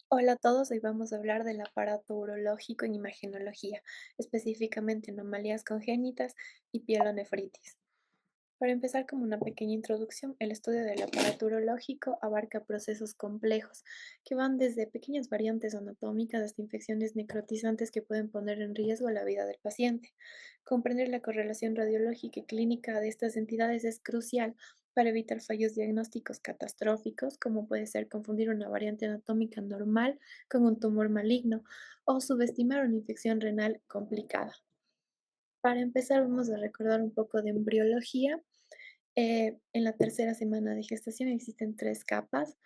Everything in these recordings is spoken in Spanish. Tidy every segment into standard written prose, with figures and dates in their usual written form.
Hola a todos, hoy vamos a hablar del aparato urológico en imagenología, específicamente anomalías congénitas y pielonefritis. Para empezar, como una pequeña introducción, el estudio del aparato urológico abarca procesos complejos que van desde pequeñas variantes anatómicas hasta infecciones necrotizantes que pueden poner en riesgo la vida del paciente. Comprender la correlación radiológica y clínica de estas entidades es crucial para evitar fallos diagnósticos catastróficos, como puede ser confundir una variante anatómica normal con un tumor maligno o subestimar una infección renal complicada. Para empezar, vamos a recordar un poco de embriología. En la tercera semana de gestación existen tres capas: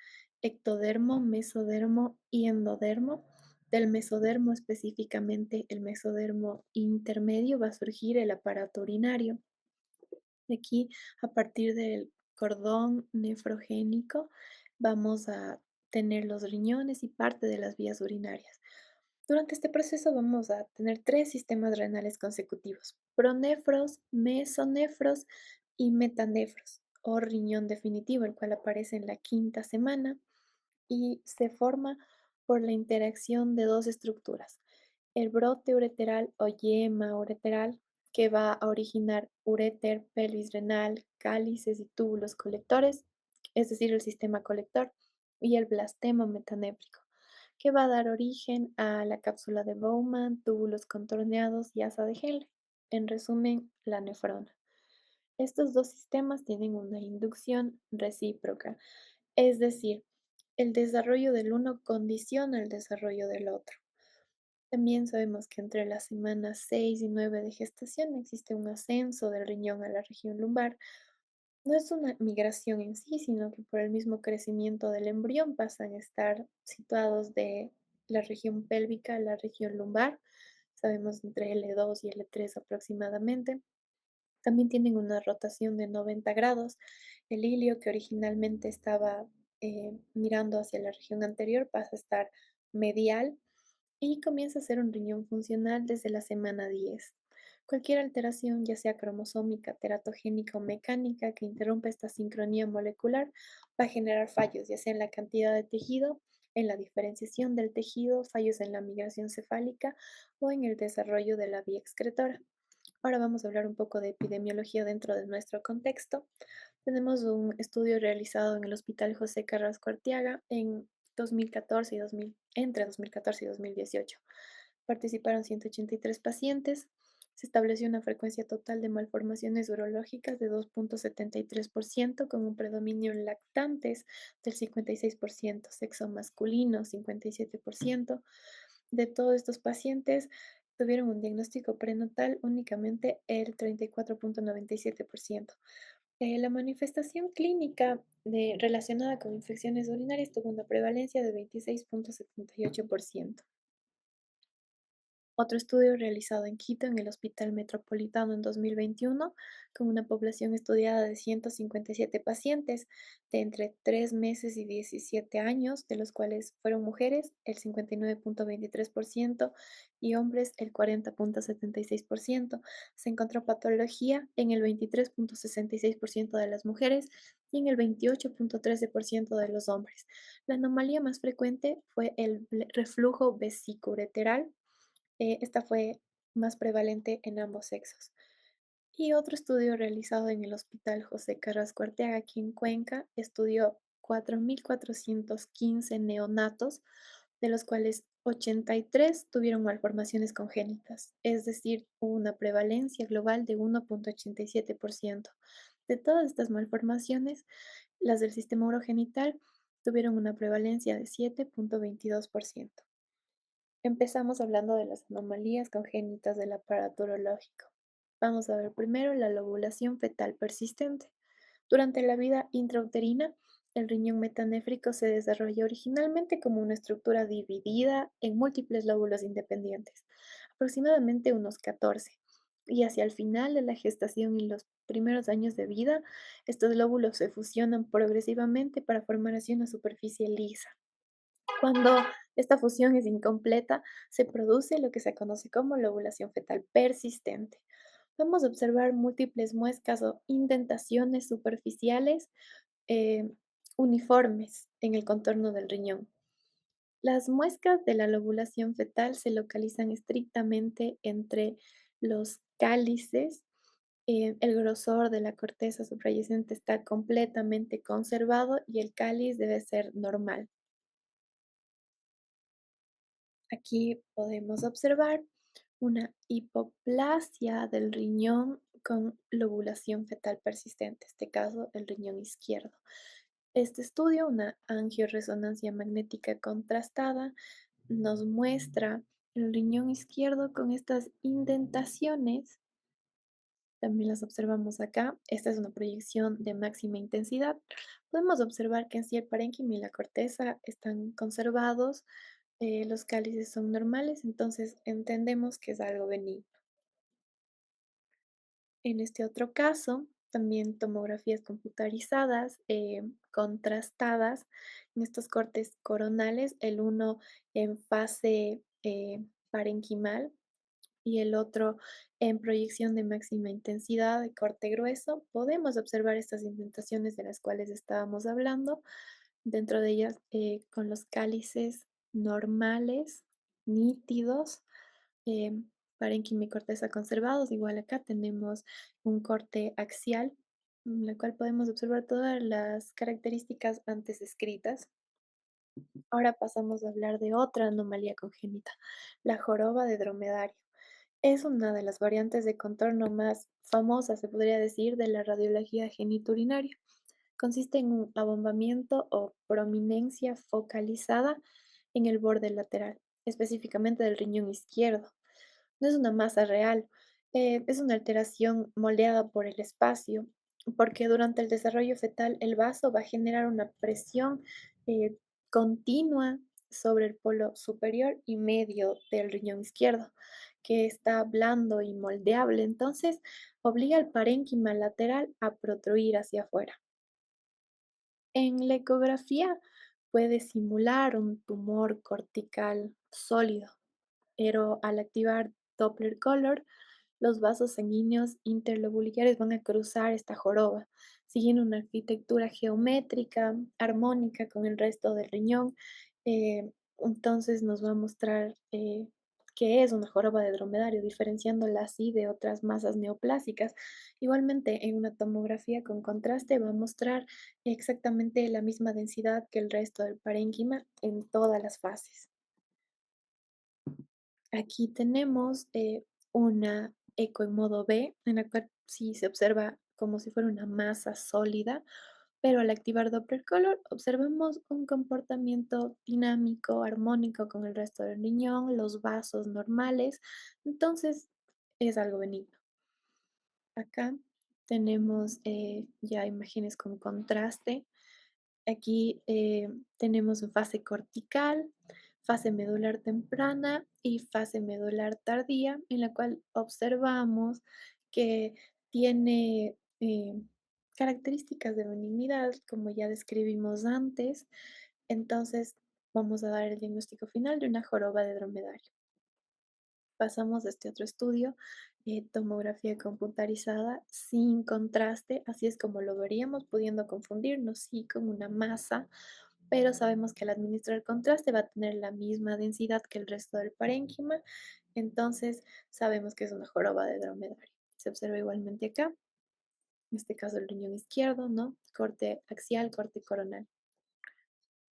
ectodermo, mesodermo y endodermo. Del mesodermo, específicamente el mesodermo intermedio, va a surgir el aparato urinario. Aquí, a partir del cordón nefrogénico, vamos a tener los riñones y parte de las vías urinarias. Durante este proceso vamos a tener tres sistemas renales consecutivos: pronefros, mesonefros y metanefros, o riñón definitivo, el cual aparece en la quinta semana y se forma por la interacción de dos estructuras: el brote ureteral o yema ureteral, que va a originar uréter, pelvis renal, cálices y túbulos colectores, es decir, el sistema colector, y el blastema metanéfrico, que va a dar origen a la cápsula de Bowman, túbulos contorneados y asa de Henle. En resumen, la nefrona. Estos dos sistemas tienen una inducción recíproca, es decir, el desarrollo del uno condiciona el desarrollo del otro. También sabemos que entre las semanas 6 y 9 de gestación existe un ascenso del riñón a la región lumbar. No es una migración en sí, sino que por el mismo crecimiento del embrión pasan a estar situados de la región pélvica a la región lumbar. Sabemos entre L2 y L3 aproximadamente. También tienen una rotación de 90 grados. El hilio, que originalmente estaba mirando hacia la región anterior, pasa a estar medial y comienza a ser un riñón funcional desde la semana 10. Cualquier alteración, ya sea cromosómica, teratogénica o mecánica, que interrumpa esta sincronía molecular, va a generar fallos, ya sea en la cantidad de tejido, en la diferenciación del tejido, fallos en la migración cefálica o en el desarrollo de la vía excretora. Ahora vamos a hablar un poco de epidemiología dentro de nuestro contexto. Tenemos un estudio realizado en el Hospital José Carrasco Arteaga en 2014 y 2000, entre 2014 y 2018. Participaron 183 pacientes. Se estableció una frecuencia total de malformaciones urológicas de 2,73%, con un predominio en lactantes del 56%, sexo masculino 57%. De todos estos pacientes, tuvieron un diagnóstico prenatal únicamente el 34,97%. La manifestación clínica relacionada con infecciones urinarias tuvo una prevalencia de 26,78%. Otro estudio realizado en Quito, en el Hospital Metropolitano en 2021, con una población estudiada de 157 pacientes de entre 3 meses y 17 años, de los cuales fueron mujeres el 59,23% y hombres el 40,76%. Se encontró patología en el 23,66% de las mujeres y en el 28,13% de los hombres. La anomalía más frecuente fue el reflujo vesicoureteral. Esta fue más prevalente en ambos sexos. Y otro estudio realizado en el Hospital José Carrasco Arteaga, aquí en Cuenca, estudió 4,415 neonatos, de los cuales 83 tuvieron malformaciones congénitas, es decir, hubo una prevalencia global de 1,87%. De todas estas malformaciones, las del sistema urogenital tuvieron una prevalencia de 7,22%. Empezamos hablando de las anomalías congénitas del aparato urológico. Vamos a ver primero la lobulación fetal persistente. Durante la vida intrauterina, el riñón metanéfrico se desarrolla originalmente como una estructura dividida en múltiples lóbulos independientes, aproximadamente unos 14, y hacia el final de la gestación y los primeros años de vida, estos lóbulos se fusionan progresivamente para formar así una superficie lisa. Cuando esta fusión es incompleta, se produce lo que se conoce como lobulación fetal persistente. Vamos a observar múltiples muescas o indentaciones superficiales eh, uniformes en el contorno del riñón. Las muescas de la lobulación fetal se localizan estrictamente entre los cálices. El grosor de la corteza subyacente está completamente conservado y el cáliz debe ser normal. Aquí podemos observar una hipoplasia del riñón con lobulación fetal persistente, en este caso el riñón izquierdo. Este estudio, una angioresonancia magnética contrastada, nos muestra el riñón izquierdo con estas indentaciones. También las observamos acá. Esta es una proyección de máxima intensidad. Podemos observar que en sí el parénquima y la corteza están conservados, los cálices son normales, entonces entendemos que es algo benigno. En este otro caso, también tomografías computarizadas, contrastadas en estos cortes coronales, el uno en fase parenquimal y el otro en proyección de máxima intensidad de corte grueso, podemos observar estas indentaciones de las cuales estábamos hablando, dentro de ellas con los cálices normales, nítidos, eh, parénquima y corteza conservados. Igual acá tenemos un corte axial, en la cual podemos observar todas las características antes descritas. Ahora pasamos a hablar de otra anomalía congénita, la joroba de dromedario. Es una de las variantes de contorno más famosas, se podría decir, de la radiología genitourinaria. Consiste en un abombamiento o prominencia focalizada en el borde lateral, específicamente del riñón izquierdo. No es una masa real, es una alteración moldeada por el espacio, porque durante el desarrollo fetal el vaso va a generar una presión eh, continua sobre el polo superior y medio del riñón izquierdo, que está blando y moldeable, entonces obliga al parénquima lateral a protruir hacia afuera. En la ecografía puede simular un tumor cortical sólido, pero al activar Doppler Color, los vasos sanguíneos interlobulares van a cruzar esta joroba, siguiendo una arquitectura geométrica, armónica con el resto del riñón. Entonces nos va a mostrar que es una joroba de dromedario, diferenciándola así de otras masas neoplásicas. Igualmente, en una tomografía con contraste va a mostrar exactamente la misma densidad que el resto del parénquima en todas las fases. Aquí tenemos una eco en modo B, en la cual sí se observa como si fuera una masa sólida, pero al activar Doppler Color observamos un comportamiento dinámico, armónico con el resto del riñón, los vasos normales, entonces es algo benigno. Acá tenemos ya imágenes con contraste. Aquí tenemos fase cortical, fase medular temprana y fase medular tardía, en la cual observamos que tiene características de benignidad, como ya describimos antes. Entonces, vamos a dar el diagnóstico final de una joroba de dromedario. Pasamos a este otro estudio, tomografía computarizada sin contraste, así es como lo veríamos, pudiendo confundirnos, sí, con una masa, pero sabemos que al administrar contraste va a tener la misma densidad que el resto del parénquima, entonces sabemos que es una joroba de dromedario. Se observa igualmente acá, en este caso el riñón izquierdo, ¿no? Corte axial, corte coronal.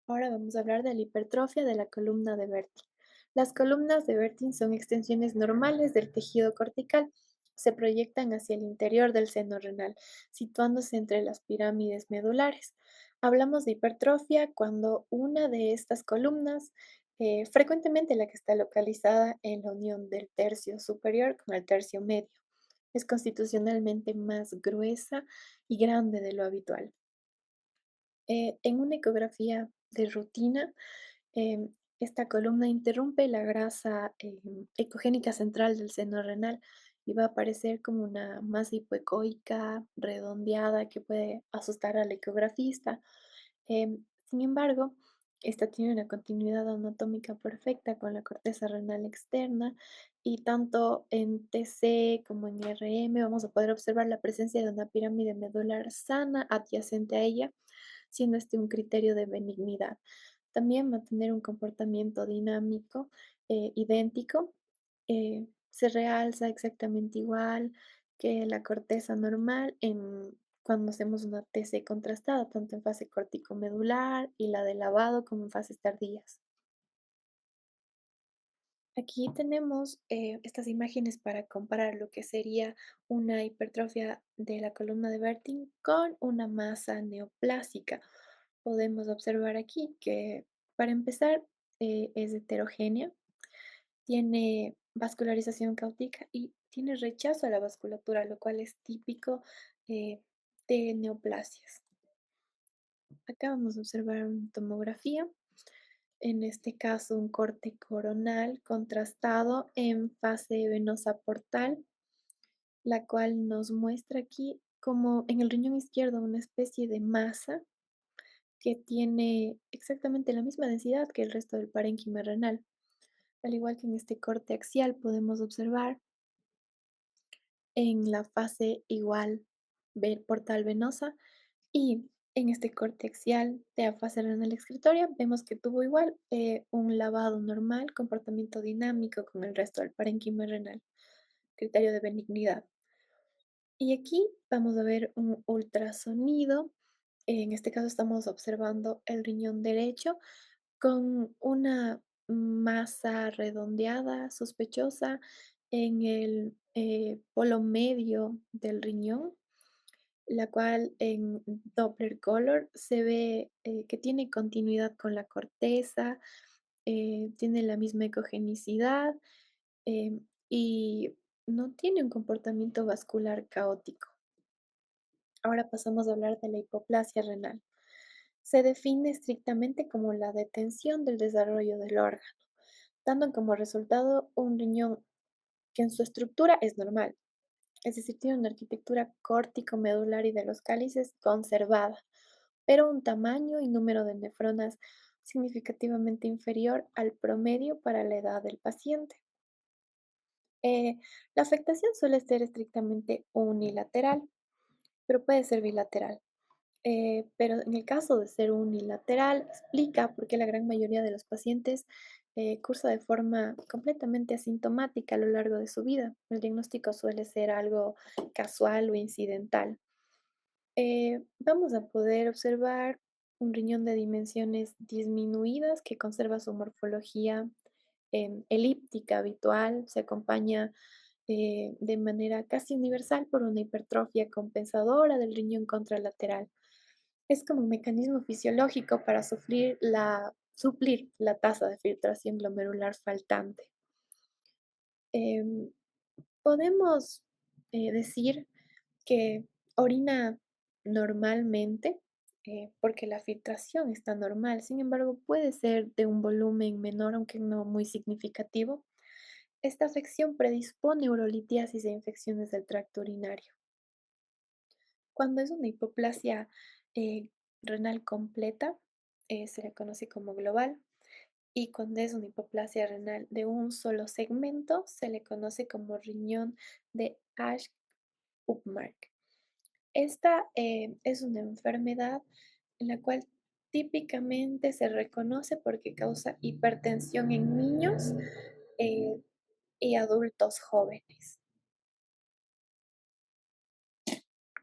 Ahora vamos a hablar de la hipertrofia de la columna de Bertin. Las columnas de Bertin son extensiones normales del tejido cortical. Se proyectan hacia el interior del seno renal, situándose entre las pirámides medulares. Hablamos de hipertrofia cuando una de estas columnas, frecuentemente la que está localizada en la unión del tercio superior con el tercio medio, es constitucionalmente más gruesa y grande de lo habitual. En una ecografía de rutina, em, esta columna interrumpe la grasa ecogénica central del seno renal y va a aparecer como una masa hipoecoica, redondeada, que puede asustar al ecografista. Sin embargo, esta tiene una continuidad anatómica perfecta con la corteza renal externa y tanto en TC como en RM vamos a poder observar la presencia de una pirámide medular sana adyacente a ella, siendo este un criterio de benignidad. También va a tener un comportamiento dinámico idéntico. Se realza exactamente igual que la corteza normal cuando hacemos una TC contrastada, tanto en fase corticomedular y la de lavado como en fases tardías. Aquí tenemos estas imágenes para comparar lo que sería una hipertrofia de la columna de Bertin con una masa neoplásica. Podemos observar aquí que, para empezar, es heterogénea, tiene vascularización cáutica y tiene rechazo a la vasculatura, lo cual es típico eh, de neoplasias. Acá vamos a observar una tomografía, en este caso un corte coronal contrastado en fase venosa portal, la cual nos muestra aquí como en el riñón izquierdo una especie de masa que tiene exactamente la misma densidad que el resto del parénquima renal. Al igual que en este corte axial podemos observar en la fase igual portal venosa y en este corte axial de la fase renal excretoria vemos que tuvo igual un lavado normal, comportamiento dinámico con el resto del parénquima renal, criterio de benignidad. Y aquí vamos a ver un ultrasonido. En este caso estamos observando el riñón derecho con una masa redondeada, sospechosa, en el polo medio del riñón, la cual en Doppler Color se ve que tiene continuidad con la corteza, tiene la misma ecogenicidad eh, y no tiene un comportamiento vascular caótico. Ahora pasamos a hablar de la hipoplasia renal. Se define estrictamente como la detención del desarrollo del órgano, dando como resultado un riñón que en su estructura es normal, es decir, tiene una arquitectura córtico-medular y de los cálices conservada, pero un tamaño y número de nefronas significativamente inferior al promedio para la edad del paciente. La afectación suele ser estrictamente unilateral, pero puede ser bilateral. Pero en el caso de ser unilateral, explica por qué la gran mayoría de los pacientes cursa de forma completamente asintomática a lo largo de su vida. El diagnóstico suele ser algo casual o incidental. Vamos a poder observar un riñón de dimensiones disminuidas que conserva su morfología elíptica habitual, se acompaña de manera casi universal por una hipertrofia compensadora del riñón contralateral. Es como un mecanismo fisiológico para suplir la tasa de filtración glomerular faltante. Em, Podemos decir que orina normalmente porque la filtración está normal. Sin embargo, puede ser de un volumen menor, aunque no muy significativo. Esta afección predispone a urolitiasis e infecciones del tracto urinario. Cuando es una hipoplasia eh, renal completa, se le conoce como global. Y cuando es una hipoplasia renal de un solo segmento, se le conoce como riñón de Asch-Upmark. Esta es una enfermedad en la cual típicamente se reconoce porque causa hipertensión en niños eh, y adultos jóvenes.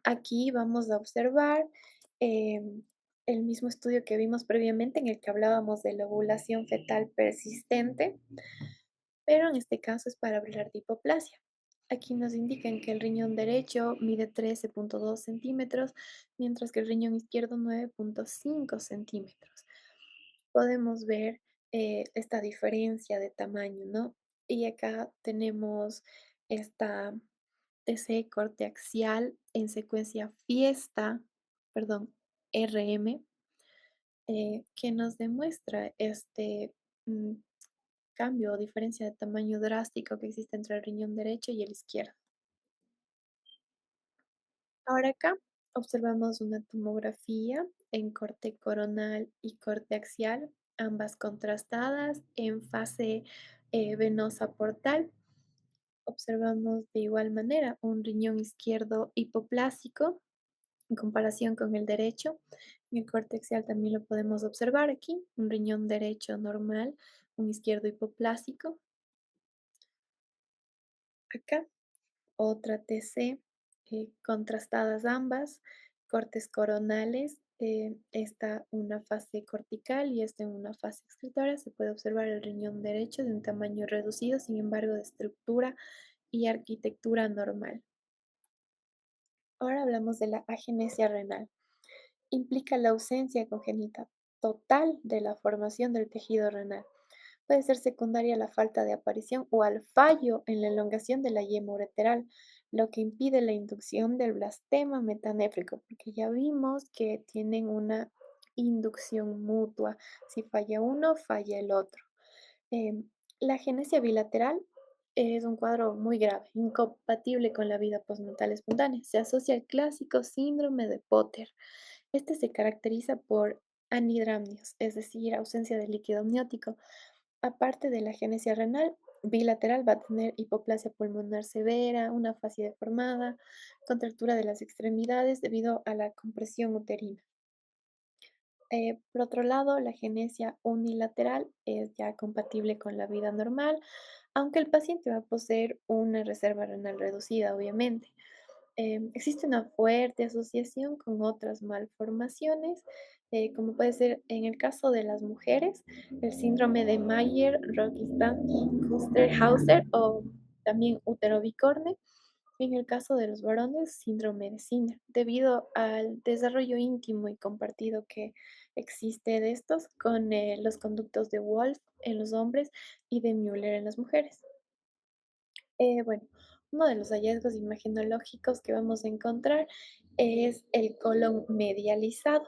Aquí vamos a observar el mismo estudio que vimos previamente en el que hablábamos de la ovulación fetal persistente, pero en este caso es para hablar de hipoplasia. Aquí nos indican que el riñón derecho mide 13,2 centímetros, mientras que el riñón izquierdo 9,5 centímetros. Podemos ver esta diferencia de tamaño, ¿no? Y acá tenemos esta TC corte axial en secuencia perdón, RM, que nos demuestra este mm, cambio o diferencia de tamaño drástico que existe entre el riñón derecho y el izquierdo. Ahora acá observamos una tomografía en corte coronal y corte axial, ambas contrastadas en fase venosa portal. Observamos de igual manera un riñón izquierdo hipoplásico en comparación con el derecho, En el corte axial también lo podemos observar aquí, un riñón derecho normal, un izquierdo hipoplásico. Acá otra TC, contrastadas ambas, cortes coronales, esta una fase cortical y esta en una fase excretora. Se puede observar el riñón derecho de un tamaño reducido, sin embargo de estructura y arquitectura normal. Ahora hablamos de la agenesia renal. Implica la ausencia congénita total de la formación del tejido renal. Puede ser secundaria a la falta de aparición o al fallo en la elongación de la yema ureteral, lo que impide la inducción del blastema metanéfrico, porque ya vimos que tienen una inducción mutua. Si falla uno, falla el otro. Em, la agenesia bilateral es un cuadro muy grave, incompatible con la vida postnatal espontánea. Se asocia al clásico síndrome de Potter. Este se caracteriza por anhidramnios, es decir, ausencia de líquido amniótico. Aparte de la agenesia renal, bilateral va a tener hipoplasia pulmonar severa, una fascia deformada, contractura de las extremidades debido a la compresión uterina. Por otro lado, la agenesia unilateral es ya compatible con la vida normal, aunque el paciente va a poseer una reserva renal reducida, obviamente. Existe una fuerte asociación con otras malformaciones, como puede ser en el caso de las mujeres, el síndrome de Mayer-Rokitansky-Kuster-Hauser o también útero bicorne. En el caso de los varones, síndrome de Sinner, debido al desarrollo íntimo y compartido que existe de estos con los conductos de Wolff en los hombres y de Müller en las mujeres. Bueno, uno de los hallazgos imagenológicos que vamos a encontrar es el colon medializado.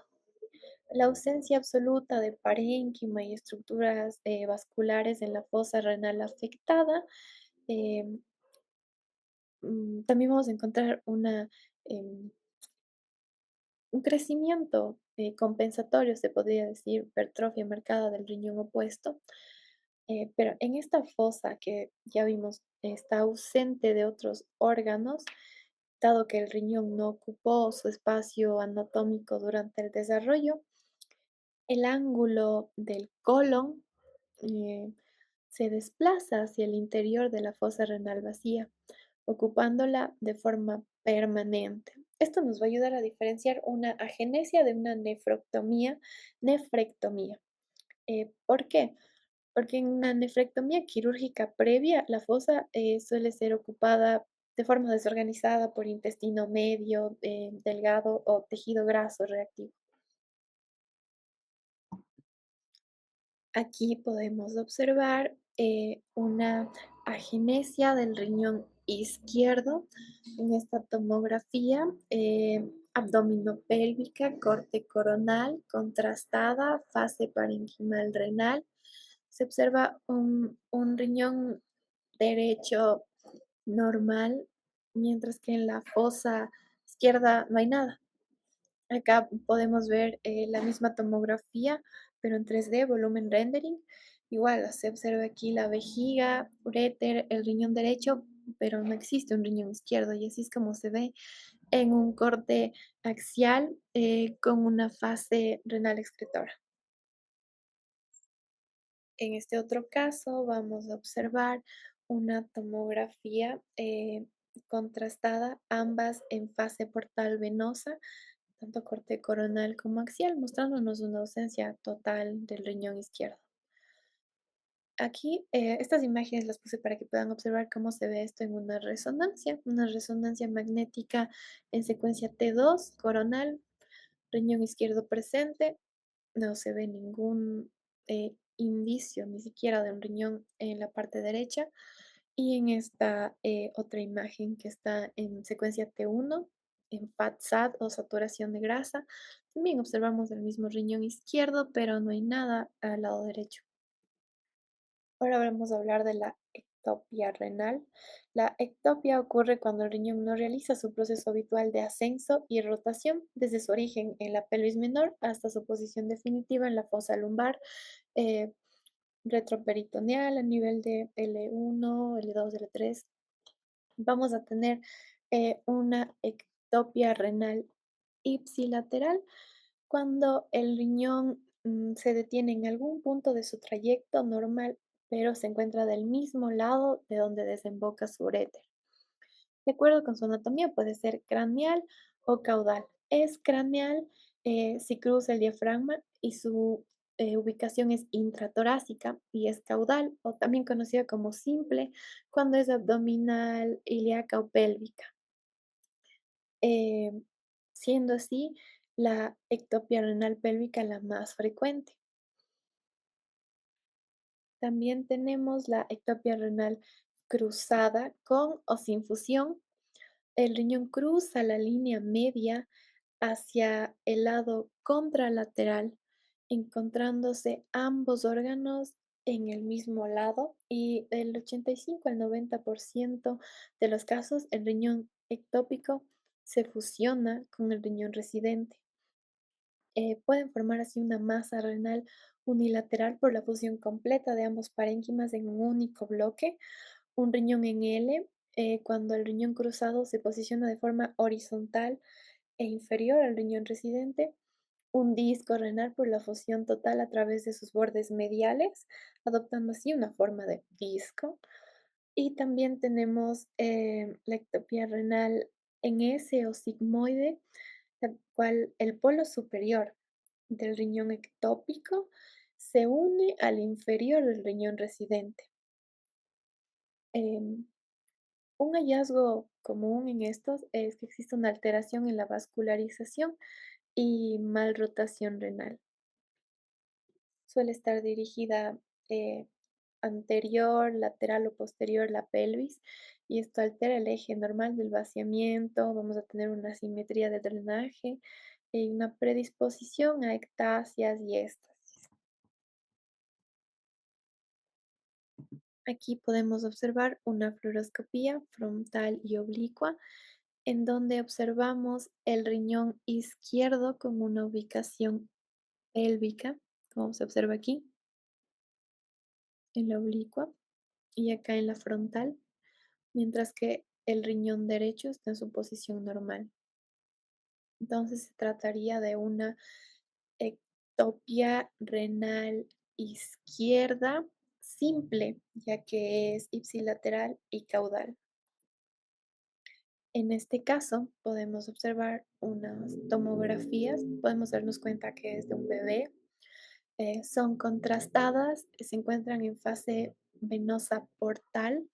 La ausencia absoluta de parénquima y estructuras vasculares en la fosa renal afectada. eh, También vamos a encontrar un crecimiento compensatorio, se podría decir, hipertrofia marcada del riñón opuesto. Pero en esta fosa que ya vimos está ausente de otros órganos, dado que el riñón no ocupó su espacio anatómico durante el desarrollo, el ángulo del colon eh, se desplaza hacia el interior de la fosa renal vacía, ocupándola de forma permanente. Esto nos va a ayudar a diferenciar una agenesia de una nefrectomía. ¿Por qué? Porque en una nefrectomía quirúrgica previa, la fosa suele ser ocupada de forma desorganizada por intestino medio, delgado o tejido graso reactivo. Aquí podemos observar una agenesia del riñón izquierdo en esta tomografía abdominopélvica, corte coronal, contrastada, fase parenquimal renal. Se observa un riñón derecho normal, mientras que en la fosa izquierda no hay nada. Acá podemos ver la misma tomografía, pero en 3D, volumen rendering. Igual se observa aquí la vejiga, uréter, el riñón derecho, pero no existe un riñón izquierdo y así es como se ve en un corte axial con una fase renal excretora. En este otro caso vamos a observar una tomografía contrastada, ambas en fase portal venosa, tanto corte coronal como axial, mostrándonos una ausencia total del riñón izquierdo. Aquí estas imágenes las puse para que puedan observar cómo se ve esto en una resonancia magnética en secuencia T2, coronal, riñón izquierdo presente, no se ve ningún indicio, ni siquiera de un riñón en la parte derecha. Y en esta otra imagen que está en secuencia T1, en FAT-SAT o saturación de grasa, también observamos el mismo riñón izquierdo, pero no hay nada al lado derecho. Ahora vamos a hablar de la ectopia renal. La ectopia ocurre cuando el riñón no realiza su proceso habitual de ascenso y rotación desde su origen en la pelvis menor hasta su posición definitiva en la fosa lumbar eh, retroperitoneal a nivel de L1, L2, L3. Vamos a tener una ectopia renal ipsilateral Cuando el riñón se detiene en algún punto de su trayecto normal, pero se encuentra del mismo lado de donde desemboca su uréter. De acuerdo con su anatomía, puede ser craneal o caudal. Es craneal si cruza el diafragma y su ubicación es intratorácica, y es caudal o también conocida como simple cuando es abdominal, ilíaca o pélvica. eh, Siendo así la ectopia renal pélvica la más frecuente. También tenemos la ectopia renal cruzada con o sin fusión. El riñón cruza la línea media hacia el lado contralateral, encontrándose ambos órganos en el mismo lado, y del 85 al 90% de los casos el riñón ectópico se fusiona con el riñón residente. Pueden formar así una masa renal unilateral por la fusión completa de ambos parénquimas en un único bloque, un riñón en L, cuando el riñón cruzado se posiciona de forma horizontal e inferior al riñón residente, un disco renal por la fusión total a través de sus bordes mediales, adoptando así una forma de disco. Y también tenemos la ectopía renal en S o sigmoide, la cual el polo superior del riñón ectópico se une al inferior del riñón residente. Em, un hallazgo común en estos es que existe una alteración en la vascularización y malrotación renal. Suele estar dirigida eh, anterior, lateral o posterior la pelvis, y esto altera el eje normal del vaciamiento. Vamos a tener una asimetría de drenaje y una predisposición a ectasias y éstasis. Aquí podemos observar una fluoroscopía frontal y oblicua, en donde observamos el riñón izquierdo con una ubicación pélvica, como se observa aquí, en la oblicua, y acá en la frontal, mientras que el riñón derecho está en su posición normal. Entonces se trataría de una ectopia renal izquierda simple, ya que es ipsilateral y caudal. En este caso, podemos observar unas tomografías, podemos darnos cuenta que es de un bebé. Son contrastadas, se encuentran en fase venosa portal.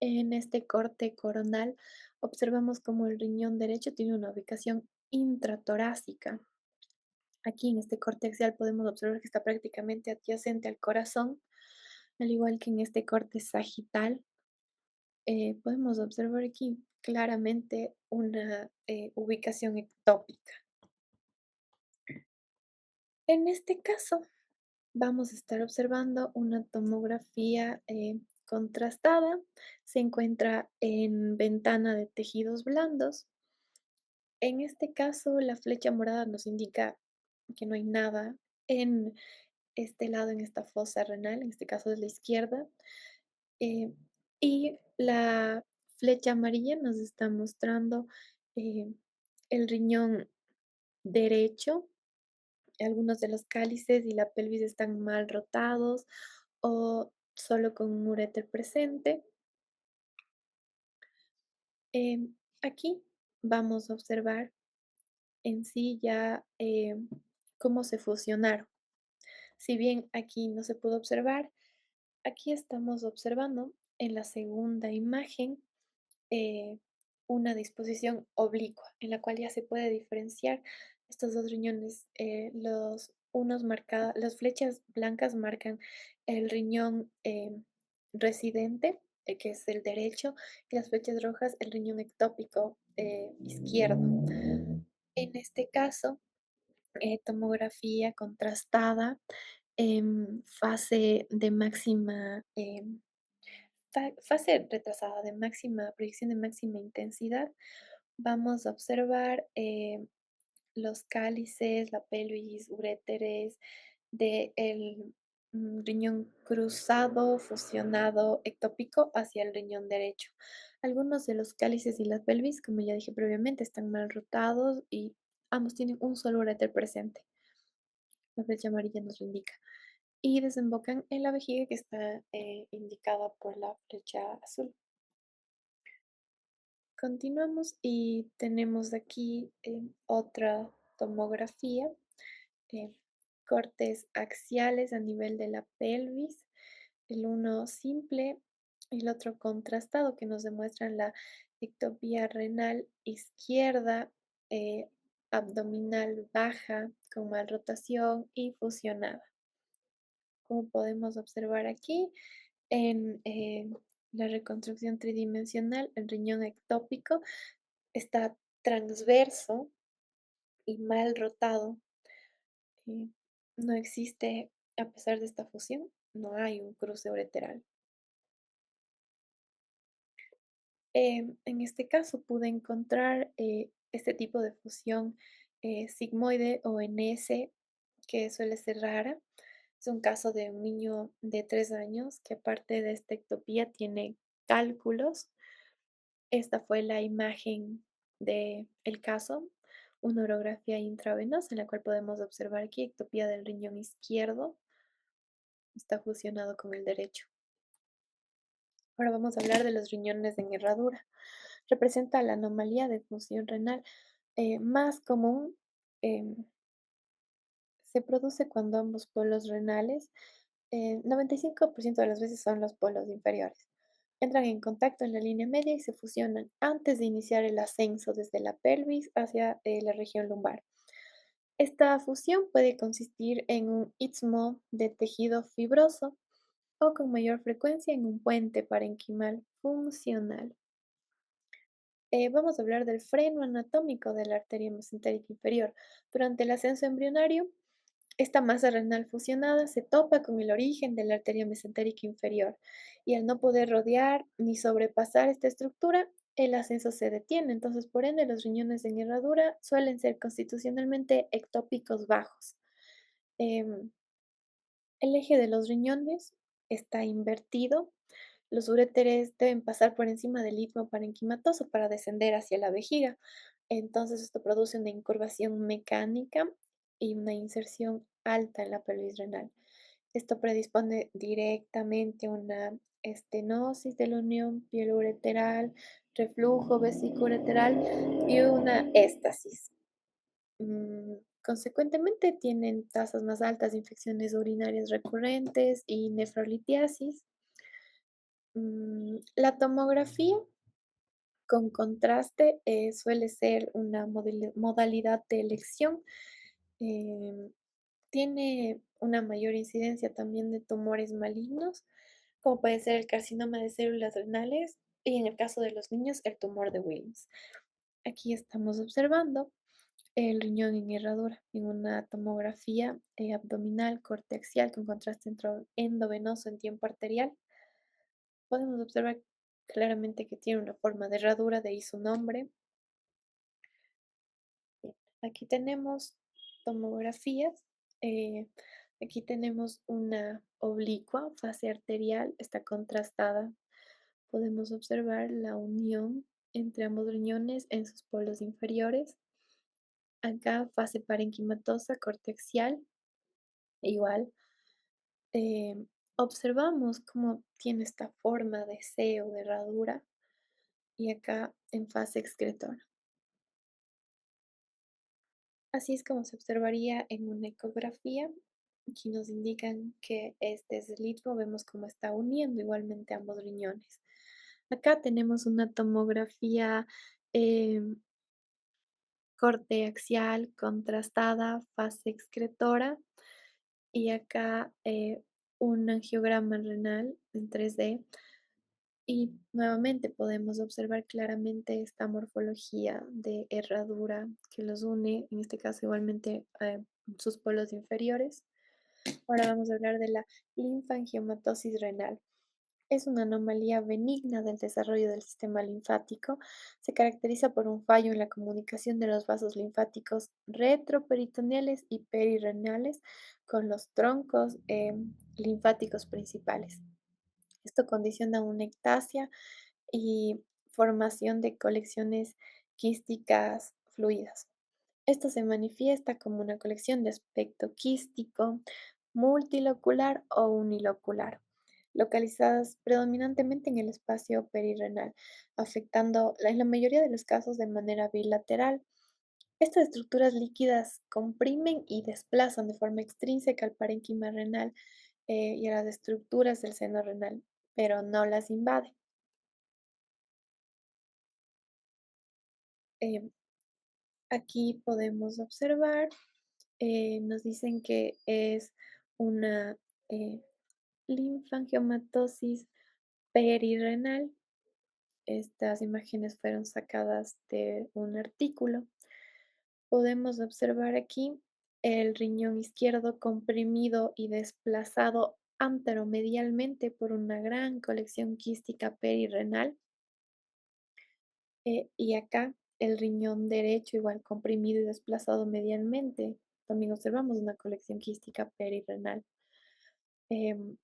En este corte coronal observamos como el riñón derecho tiene una ubicación intratorácica. Aquí en este corte axial podemos observar que está prácticamente adyacente al corazón, al igual que en este corte sagital. Podemos observar aquí claramente una ubicación ectópica. En este caso, vamos a estar observando una tomografía contrastada. Se encuentra en ventana de tejidos blandos. En este caso, la flecha morada nos indica que no hay nada en este lado, en esta fosa renal, en este caso es la izquierda. eh, y la flecha amarilla nos está mostrando eh, el riñón derecho. Algunos de los cálices y la pelvis están mal rotados o solo con un uréter presente. Aquí vamos a observar en sí ya cómo se fusionaron. Si bien aquí no se pudo observar, aquí estamos observando en la segunda imagen eh, una disposición oblicua, en la cual ya se puede diferenciar estos dos riñones. Las flechas blancas marcan el riñón residente, que es el derecho, y las flechas rojas el riñón ectópico izquierdo. En este caso, tomografía contrastada en fase de máxima, fase retrasada de máxima proyección de máxima intensidad. Vamos a observar los cálices, la pelvis, uréteres del riñón cruzado, fusionado, ectópico hacia el riñón derecho. Algunos de los cálices y la pelvis, como ya dije previamente, están mal rotados y ambos tienen un solo uréter presente. La flecha amarilla nos lo indica. Y desembocan en la vejiga que está indicada por la flecha azul. Continuamos y tenemos aquí otra tomografía, eh, cortes axiales a nivel de la pelvis, el uno simple y el otro contrastado que nos demuestran la ectopía renal izquierda, eh, abdominal baja, con mal rotación y fusionada. Como podemos observar aquí, en la reconstrucción tridimensional, el riñón ectópico está transverso y mal rotado. eh, no existe, a pesar de esta fusión, no hay un cruce ureteral. En este caso pude encontrar este tipo de fusión sigmoide o NS, que suele ser rara. Es un caso de un niño de 3 años que aparte de esta ectopía tiene cálculos. Esta fue la imagen del caso, una urografía intravenosa en la cual podemos observar aquí ectopía del riñón izquierdo, está fusionado con el derecho. Ahora vamos a hablar de los riñones en herradura. Representa la anomalía de función renal más común. em, Se produce cuando ambos polos renales, 95% de las veces son los polos inferiores, entran en contacto en la línea media y se fusionan antes de iniciar el ascenso desde la pelvis hacia la región lumbar. Esta fusión puede consistir en un istmo de tejido fibroso o con mayor frecuencia en un puente parenquimal funcional. Vamos a hablar del freno anatómico de la arteria mesentérica inferior. Durante el ascenso embrionario, esta masa renal fusionada se topa con el origen de la arteria mesentérica inferior y al no poder rodear ni sobrepasar esta estructura, el ascenso se detiene. Entonces, por ende, los riñones en herradura suelen ser constitucionalmente ectópicos bajos. Em, el eje de los riñones está invertido. Los uréteres deben pasar por encima del istmo parenquimatoso para descender hacia la vejiga. Entonces, esto produce una incurvación mecánica y una inserción alta en la pelvis renal. Esto predispone directamente a una estenosis de la unión pielo-ureteral, reflujo vesículo-ureteral y una éstasis. Consecuentemente, tienen tasas más altas de infecciones urinarias recurrentes y nefrolitiasis. La tomografía con contraste suele ser una modalidad de elección. em, Tiene una mayor incidencia también de tumores malignos, como puede ser el carcinoma de células renales y en el caso de los niños, el tumor de Wilms. Aquí estamos observando el riñón en herradura en una tomografía abdominal corte axial con contraste endovenoso en tiempo arterial. Podemos observar claramente que tiene una forma de herradura, de ahí su nombre. Bien, aquí tenemos tomografías. eh, Aquí tenemos una oblicua, fase arterial, está contrastada. Podemos observar la unión entre ambos riñones en sus polos inferiores. Acá fase parenquimatosa, corte axial, igual. Observamos cómo tiene esta forma de C o de herradura y acá en fase excretora. Así es como se observaría en una ecografía. Aquí nos indican que este es el istmo, vemos cómo está uniendo igualmente ambos riñones. Acá tenemos una tomografía corte axial contrastada, fase excretora, y acá un angiograma renal en 3D. Y nuevamente podemos observar claramente esta morfología de herradura que los une, en este caso igualmente sus polos inferiores. Ahora vamos a hablar de la linfangiomatosis renal. Es una anomalía benigna del desarrollo del sistema linfático. Se caracteriza por un fallo en la comunicación de los vasos linfáticos retroperitoneales y perirenales con los troncos linfáticos principales. Esto condiciona una ectasia y formación de colecciones quísticas fluidas. Esto se manifiesta como una colección de aspecto quístico, multilocular o unilocular, localizadas predominantemente en el espacio perirrenal, afectando en la mayoría de los casos de manera bilateral. Estas estructuras líquidas comprimen y desplazan de forma extrínseca al parénquima renal y a las estructuras del seno renal, pero no las invade. Eh, Aquí podemos observar, nos dicen que es una eh, linfangiomatosis perirrenal. Estas imágenes fueron sacadas de un artículo. Podemos observar aquí el riñón izquierdo comprimido y desplazado anteromedialmente por una gran colección quística perirrenal. Y acá el riñón derecho igual comprimido y desplazado medialmente. También observamos una colección quística perirrenal. Em,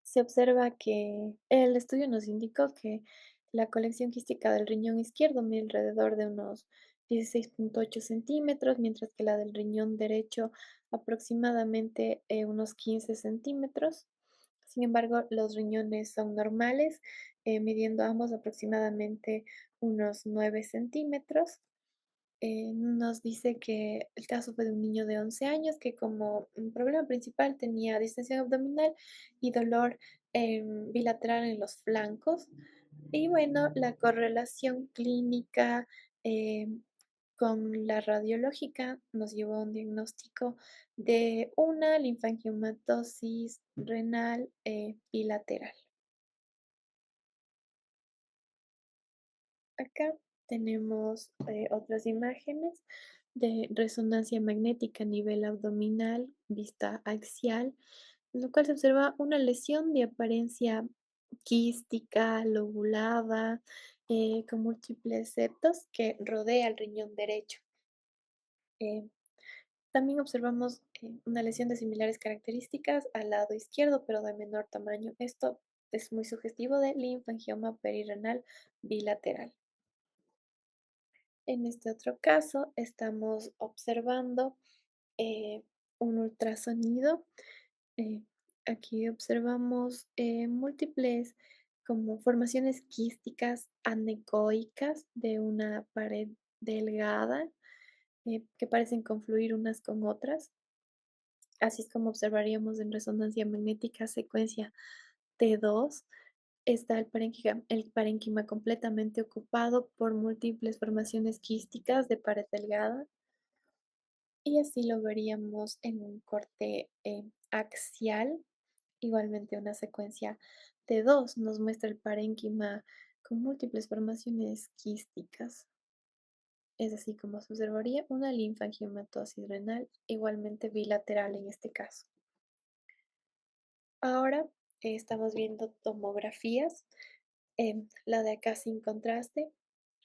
Se observa que el estudio nos indicó que la colección quística del riñón izquierdo mide alrededor de unos 16,8 centímetros, mientras que la del riñón derecho aproximadamente unos 15 centímetros. Sin embargo, los riñones son normales, midiendo ambos aproximadamente unos 9 centímetros. Nos dice que el caso fue de un niño de 11 años que como problema principal tenía distensión abdominal y dolor bilateral en los flancos. Y bueno, la correlación clínica con la radiológica nos llevó a un diagnóstico de una linfangiomatosis renal bilateral. Acá tenemos otras imágenes de resonancia magnética a nivel abdominal, vista axial, en lo cual se observa una lesión de apariencia quística, lobulada, con múltiples septos que rodea el riñón derecho. Eh, También observamos una lesión de similares características al lado izquierdo, pero de menor tamaño. Esto es muy sugestivo de linfangioma perirrenal bilateral. En este otro caso, estamos observando eh, un ultrasonido. eh, Aquí observamos múltiples como formaciones quísticas anecoicas de una pared delgada que parecen confluir unas con otras. Así es como observaríamos en resonancia magnética secuencia T2. Está el parénquima completamente ocupado por múltiples formaciones quísticas de pared delgada y así lo veríamos en un corte axial. Igualmente una secuencia T2 nos muestra el parénquima con múltiples formaciones quísticas. Es así como se observaría una linfangiomatosis renal, igualmente bilateral en este caso. Ahora estamos viendo tomografías, la de acá sin contraste,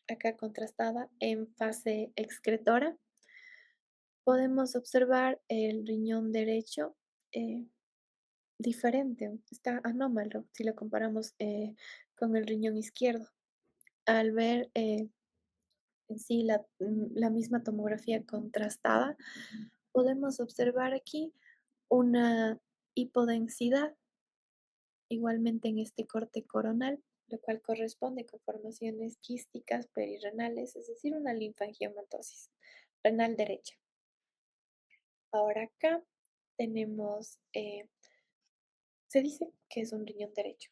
acá contrastada en fase excretora. Podemos observar el riñón derecho eh, diferente, está anómalo si lo comparamos con el riñón izquierdo. Al ver en sí la misma tomografía contrastada, podemos observar aquí una hipodensidad, igualmente en este corte coronal, lo cual corresponde con formaciones quísticas perirrenales, es decir, una linfangiomatosis renal derecha. Ahora acá tenemos, se dice que es un riñón derecho,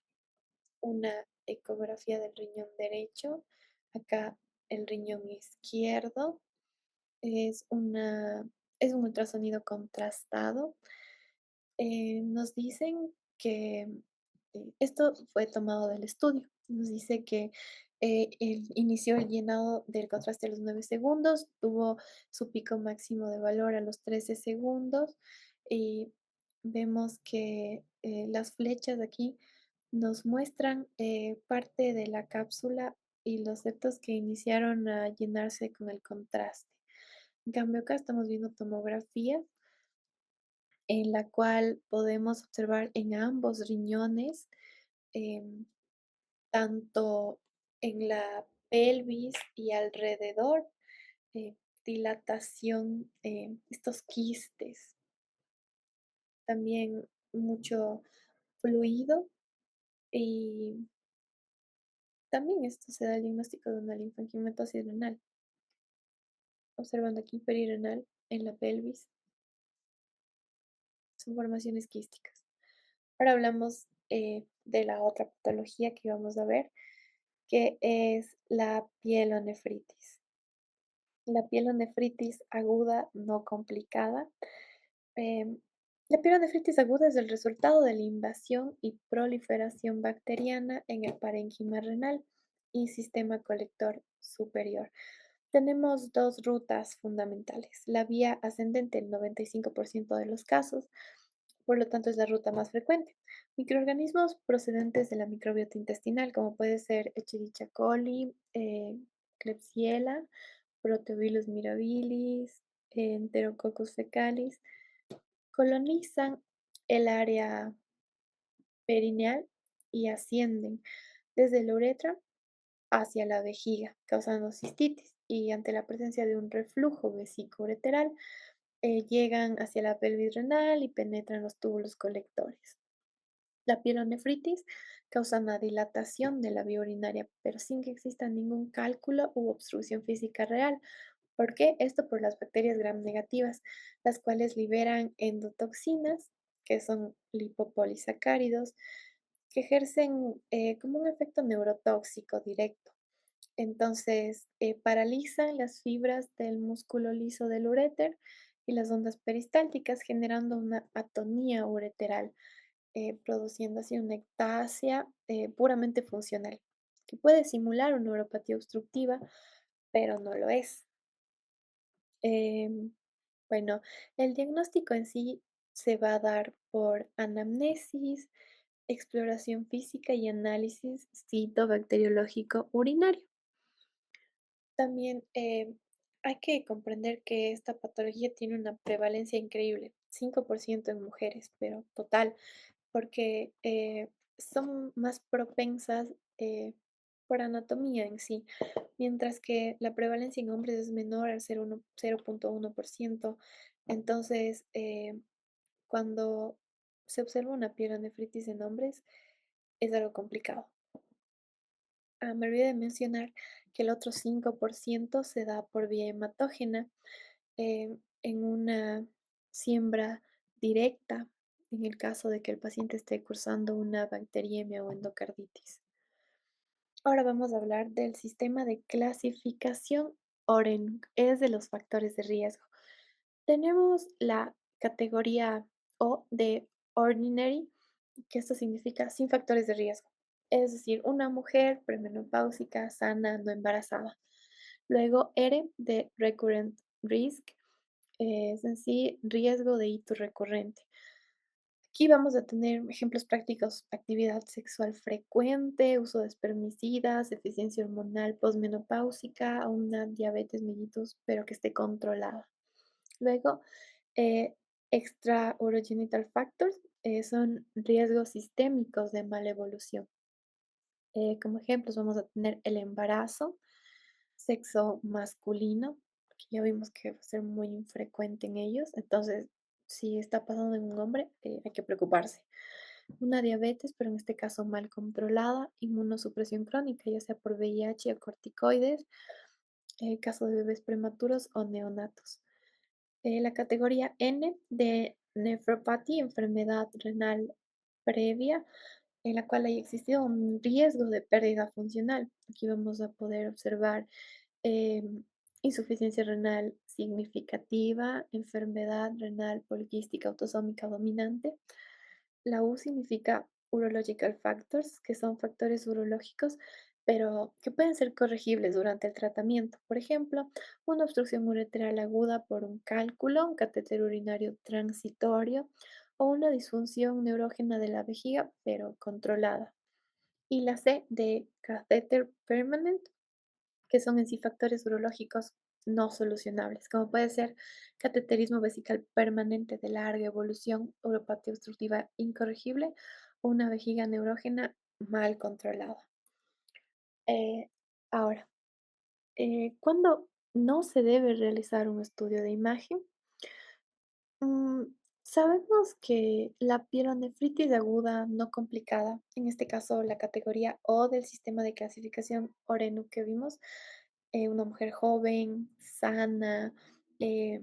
una ecografía del riñón derecho. Acá el riñón izquierdo es es un ultrasonido contrastado. Nos dicen que esto fue tomado del estudio. Nos dice que inició el llenado del contraste a los 9 segundos, tuvo su pico máximo de valor a los 13 segundos y vemos que las flechas aquí nos muestran parte de la cápsula y los septos que iniciaron a llenarse con el contraste. En cambio, acá estamos viendo tomografías en la cual podemos observar en ambos riñones, em, tanto en la pelvis y alrededor, dilatación, estos quistes, también mucho fluido y también esto se da el diagnóstico de una linfangiomatosis renal, observando aquí perirenal en la pelvis, son formaciones quísticas. Ahora hablamos de la otra patología que vamos a ver, que es la pielonefritis. La pielonefritis aguda no complicada. Em, la pielonefritis aguda es el resultado de la invasión y proliferación bacteriana en el parénquima renal y sistema colector superior. Tenemos dos rutas fundamentales. La vía ascendente en 95% de los casos, por lo tanto es la ruta más frecuente. Microorganismos procedentes de la microbiota intestinal, como puede ser Escherichia coli, Klebsiella, Proteovirus mirabilis, Enterococcus fecalis, colonizan el área perineal y ascienden desde la uretra hacia la vejiga, causando cistitis. Y ante la presencia de un reflujo vesículo-ureteral, llegan hacia la pelvis renal y penetran los túbulos colectores. La pielonefritis causa una dilatación de la vía urinaria, pero sin que exista ningún cálculo u obstrucción física real. ¿Por qué? Esto por las bacterias gram negativas, las cuales liberan endotoxinas, que son lipopolisacáridos, que ejercen como un efecto neurotóxico directo. Entonces, paralizan las fibras del músculo liso del uréter y las ondas peristálticas, generando una atonía ureteral, produciendo así una ectasia puramente funcional, que puede simular una neuropatía obstructiva, pero no lo es. Em, bueno, el diagnóstico en sí se va a dar por anamnesis, exploración física y análisis citobacteriológico urinario. También hay que comprender que esta patología tiene una prevalencia increíble, 5% en mujeres, pero total, porque son más propensas por anatomía en sí, mientras que la prevalencia en hombres es menor al 0,1%. Entonces, cuando se observa una pielonefritis en hombres, es algo complicado. Me olvidé de mencionar que el otro 5% se da por vía hematógena en una siembra directa en el caso de que el paciente esté cursando una bacteriemia o endocarditis. Ahora vamos a hablar del sistema de clasificación OREN, es de los factores de riesgo. Tenemos la categoría O de Ordinary, que esto significa sin factores de riesgo, es decir, una mujer premenopáusica, sana, no embarazada. Luego R de Recurrent Risk, es en sí riesgo de hito recurrente. Aquí vamos a tener ejemplos prácticos: actividad sexual frecuente, uso de espermicidas, deficiencia hormonal posmenopáusica o una diabetes mellitus, pero que esté controlada. Luego, eh, extra urogenital factors son riesgos sistémicos de mala evolución. Como ejemplos vamos a tener el embarazo, sexo masculino, que ya vimos que va a ser muy infrecuente en ellos, entonces si está pasando en un hombre, hay que preocuparse. Una diabetes, pero en este caso mal controlada, inmunosupresión crónica, ya sea por VIH o corticoides, caso de bebés prematuros o neonatos. La categoría N de nefropatía, enfermedad renal previa, en la cual haya existido un riesgo de pérdida funcional. Aquí vamos a poder observar insuficiencia renal significativa, enfermedad renal poliquística autosómica dominante. La U significa urological factors, que son factores urológicos, pero que pueden ser corregibles durante el tratamiento. Por ejemplo, una obstrucción ureteral aguda por un cálculo, un catéter urinario transitorio o una disfunción neurógena de la vejiga, pero controlada. Y la C de catéter permanent, que son en sí factores urológicos no solucionables, como puede ser cateterismo vesical permanente de larga evolución, uropatía obstructiva incorregible o una vejiga neurógena mal controlada. Eh, ahora, ¿cuándo no se debe realizar un estudio de imagen. Mm, Sabemos que la pielonefritis aguda no complicada, en este caso la categoría O del sistema de clasificación Oreno que vimos, una mujer joven, sana, eh,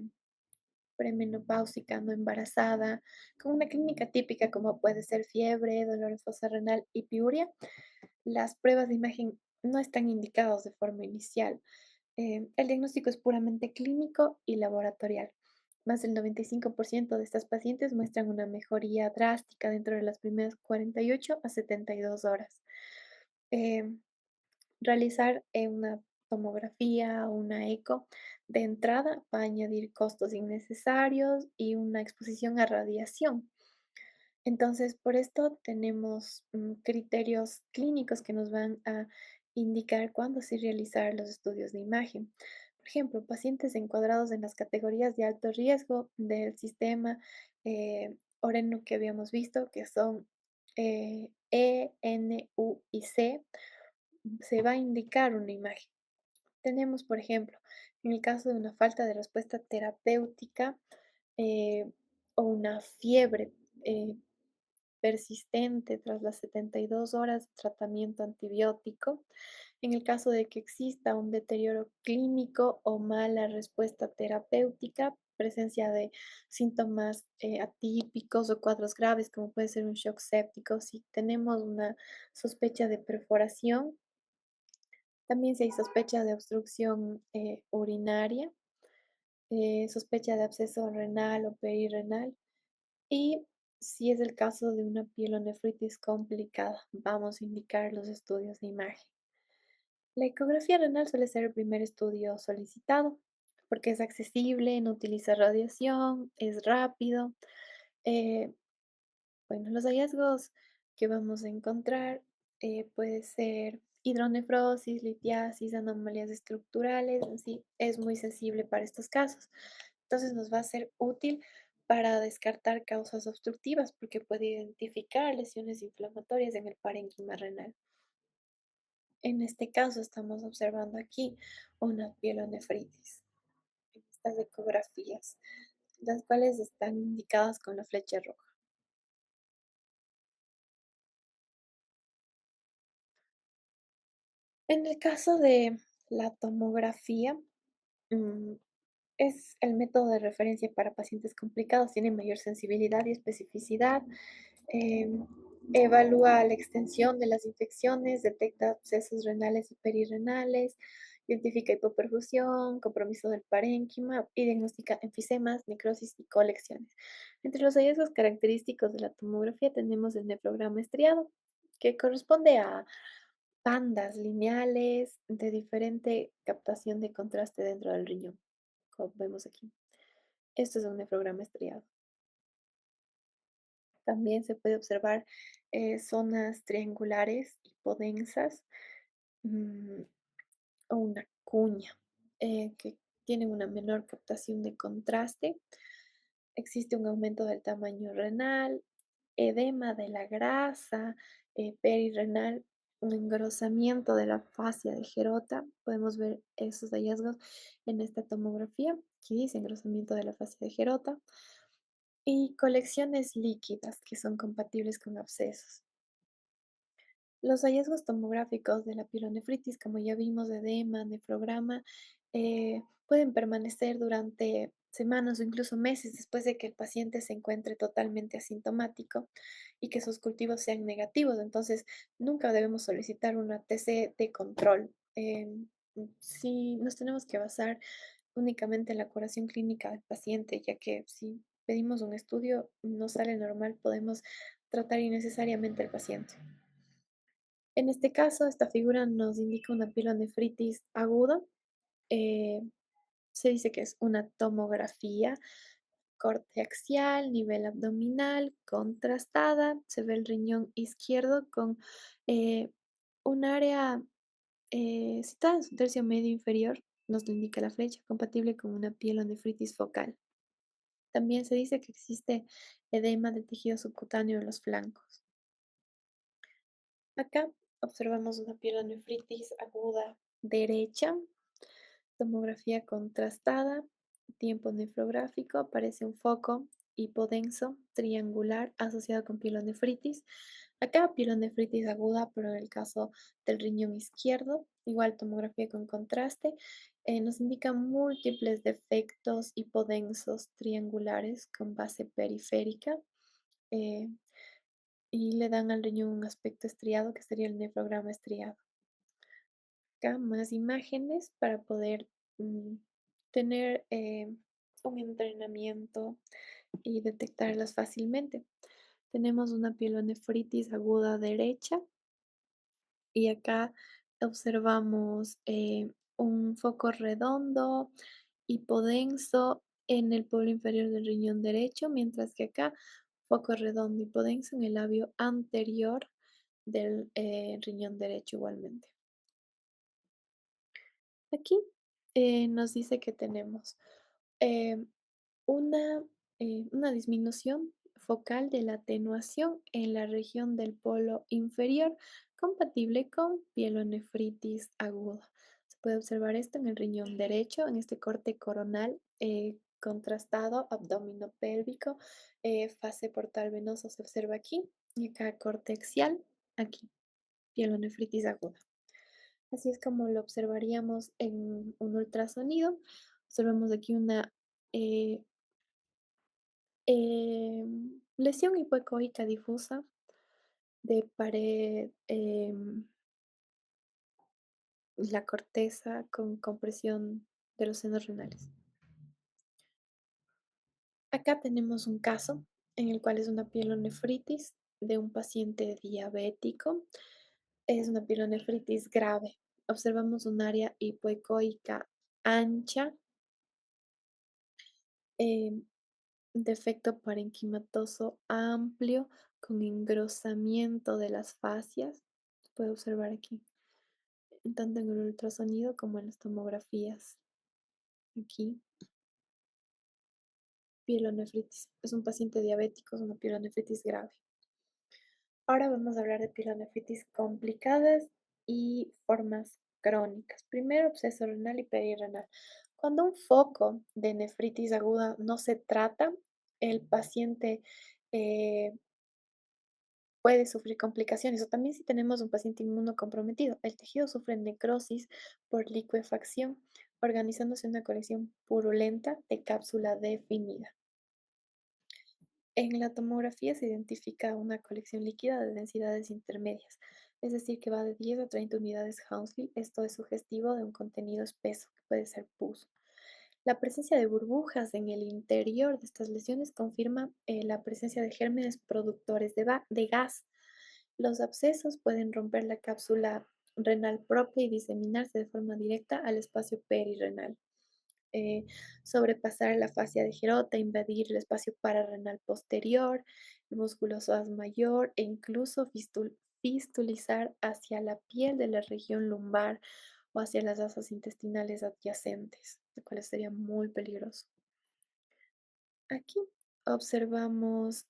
premenopáusica, no embarazada, con una clínica típica como puede ser fiebre, dolor en fosa renal y piuria, las pruebas de imagen no están indicadas de forma inicial. El diagnóstico es puramente clínico y laboratorial. Más del 95% de estas pacientes muestran una mejoría drástica dentro de las primeras 48 a 72 horas. Eh, Realizar una tomografía o una eco de entrada va a añadir costos innecesarios y una exposición a radiación. Entonces, por esto tenemos criterios clínicos que nos van a indicar cuándo sí realizar los estudios de imagen. Por ejemplo, pacientes encuadrados en las categorías de alto riesgo del sistema Oreno que habíamos visto, que son E, N, U y C, se va a indicar una imagen. Tenemos, por ejemplo, en el caso de una falta de respuesta terapéutica eh, o una fiebre eh, persistente tras las 72 horas de tratamiento antibiótico, en el caso de que exista un deterioro clínico o mala respuesta terapéutica, presencia de síntomas atípicos o cuadros graves, como puede ser un shock séptico, si tenemos una sospecha de perforación, también si hay sospecha de obstrucción urinaria, sospecha de absceso renal o perirrenal y si es el caso de una pielonefritis complicada, vamos a indicar los estudios de imagen. La ecografía renal suele ser el primer estudio solicitado porque es accesible, no utiliza radiación, es rápido. eh, bueno, los hallazgos que vamos a encontrar puede ser hidronefrosis, litiasis, anomalías estructurales, así es muy sensible para estos casos. Entonces nos va a ser útil para descartar causas obstructivas porque puede identificar lesiones inflamatorias en el parénquima renal. En este caso estamos observando aquí una pielonefritis en estas ecografías, las cuales están indicadas con la flecha roja. En el caso de la tomografía, mm, es el método de referencia para pacientes complicados, tiene mayor sensibilidad y especificidad, em, evalúa la extensión de las infecciones, detecta abscesos renales y perirrenales, identifica hipoperfusión, compromiso del parénquima y diagnostica enfisemas, necrosis y colecciones. Entre los hallazgos característicos de la tomografía tenemos el nefrograma estriado, que corresponde a bandas lineales de diferente captación de contraste dentro del riñón, como vemos aquí. Esto es un nefrograma estriado. También se puede observar zonas triangulares hipodensas mm, o una cuña que tienen una menor captación de contraste. Existe un aumento del tamaño renal, edema de la grasa perirrenal, un engrosamiento de la fascia de Gerota. Podemos ver esos hallazgos en esta tomografía, que dice engrosamiento de la fascia de Gerota, y colecciones líquidas que son compatibles con abscesos. Los hallazgos tomográficos de la pielonefritis, como ya vimos, edema, nefrograma, pueden permanecer durante semanas o incluso meses después de que el paciente se encuentre totalmente asintomático y que sus cultivos sean negativos. Entonces, nunca debemos solicitar una TC de control. Si nos tenemos que basar únicamente en la curación clínica del paciente, ya que si pedimos un estudio no sale normal, podemos tratar innecesariamente al paciente. En este caso, esta figura nos indica una pielonefritis aguda. eh, Se dice que es una tomografía, corte axial, nivel abdominal, contrastada. Se ve el riñón izquierdo con eh, un área situada en su tercio medio inferior, nos lo indica la flecha, compatible con una pielonefritis focal. También se dice que existe edema del tejido subcutáneo en los flancos. Acá observamos una pielonefritis aguda derecha. tomografía contrastada, tiempo nefrográfico, aparece un foco hipodenso triangular asociado con pielonefritis. Acá pielonefritis aguda, pero en el caso del riñón izquierdo, igual tomografía con contraste, nos indica múltiples defectos hipodensos triangulares con base periférica. eh, y le dan al riñón un aspecto estriado, que sería el nefrograma estriado. Acá más imágenes para poder mm, tener un entrenamiento y detectarlas fácilmente. Tenemos una pielonefritis aguda derecha y acá observamos un foco redondo, hipodenso en el polo inferior del riñón derecho, mientras que acá foco redondo, hipodenso en el labio anterior del riñón derecho igualmente. Aquí nos dice que tenemos eh, una, una disminución focal de la atenuación en la región del polo inferior, compatible con pielonefritis aguda. Se puede observar esto en el riñón derecho, en este corte coronal contrastado, abdomino pélvico, fase portal venoso se observa aquí, y acá corte axial, aquí, pielonefritis aguda. Así es como lo observaríamos en un ultrasonido. Observamos aquí una eh, lesión hipoecoica difusa de pared, la corteza con compresión de los senos renales. Acá tenemos un caso en el cual es una pielonefritis de un paciente diabético. Es una pielonefritis grave. Observamos un área hipoecoica ancha, em, defecto parenquimatoso amplio con engrosamiento de las fascias. Se puede observar aquí, tanto en el ultrasonido como en las tomografías. Aquí, pielonefritis. Es un paciente diabético, es una pielonefritis grave. Ahora vamos a hablar de pielonefritis complicadas y formas crónicas. Primero, absceso renal y perirrenal. Cuando un foco de nefritis aguda no se trata, el paciente eh, puede sufrir complicaciones, o también si tenemos un paciente inmunocomprometido. El tejido sufre necrosis por licuefacción, organizándose una colección purulenta de cápsula definida. En la tomografía se identifica una colección líquida de densidades intermedias, es decir, que va de 10 a 30 unidades Hounsfield. Esto es sugestivo de un contenido espeso, que puede ser pus. La presencia de burbujas en el interior de estas lesiones confirma la presencia de gérmenes productores de gas. Los abscesos pueden romper la cápsula renal propia y diseminarse de forma directa al espacio perirrenal. eh, Sobrepasar la fascia de Gerota, invadir el espacio pararrenal posterior, el músculo psoas mayor e incluso fistulizar hacia la piel de la región lumbar o hacia las asas intestinales adyacentes, lo cual sería muy peligroso. Aquí observamos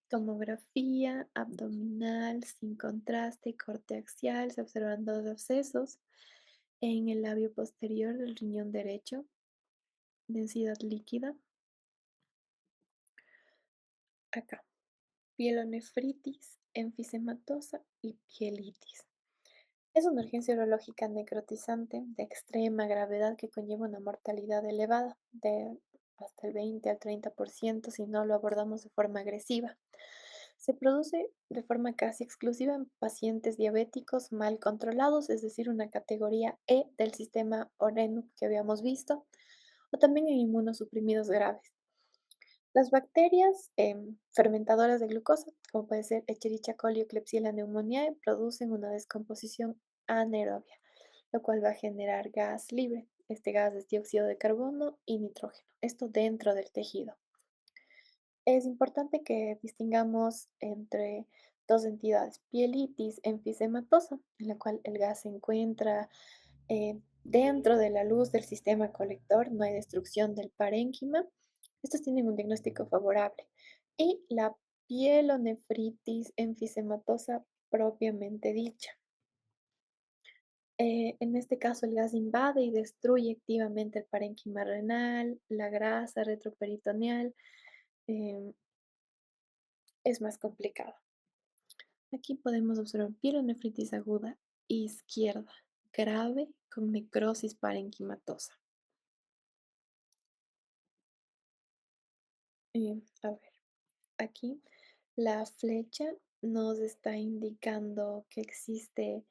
tomografía abdominal sin contraste, corte axial, se observan dos abscesos en el labio posterior del riñón derecho, densidad líquida. Acá, pielonefritis, enfisematosa y pielitis. Es una urgencia urológica necrotizante de extrema gravedad que conlleva una mortalidad elevada de hasta el 20 al 30% si no lo abordamos de forma agresiva. Se produce de forma casi exclusiva en pacientes diabéticos mal controlados, es decir, una categoría E del sistema ORENU que habíamos visto, o también en inmunosuprimidos graves. Las bacterias fermentadoras de glucosa, como puede ser Escherichia coli o Klebsiella pneumoniae, producen una descomposición anaerobia, lo cual va a generar gas libre. Este gas es dióxido de carbono y nitrógeno. Esto dentro del tejido. Es importante que distingamos entre dos entidades: pielitis enfisematosa, en la cual el gas se encuentra dentro de la luz del sistema colector, no hay destrucción del parénquima. Estos tienen un diagnóstico favorable. Y la pielonefritis enfisematosa propiamente dicha. En este caso, el gas invade y destruye activamente el parénquima renal, la grasa retroperitoneal, em, es más complicado. Aquí podemos observar pielonefritis aguda izquierda, grave, con necrosis parenquimatosa. A ver, aquí la flecha nos está indicando que existe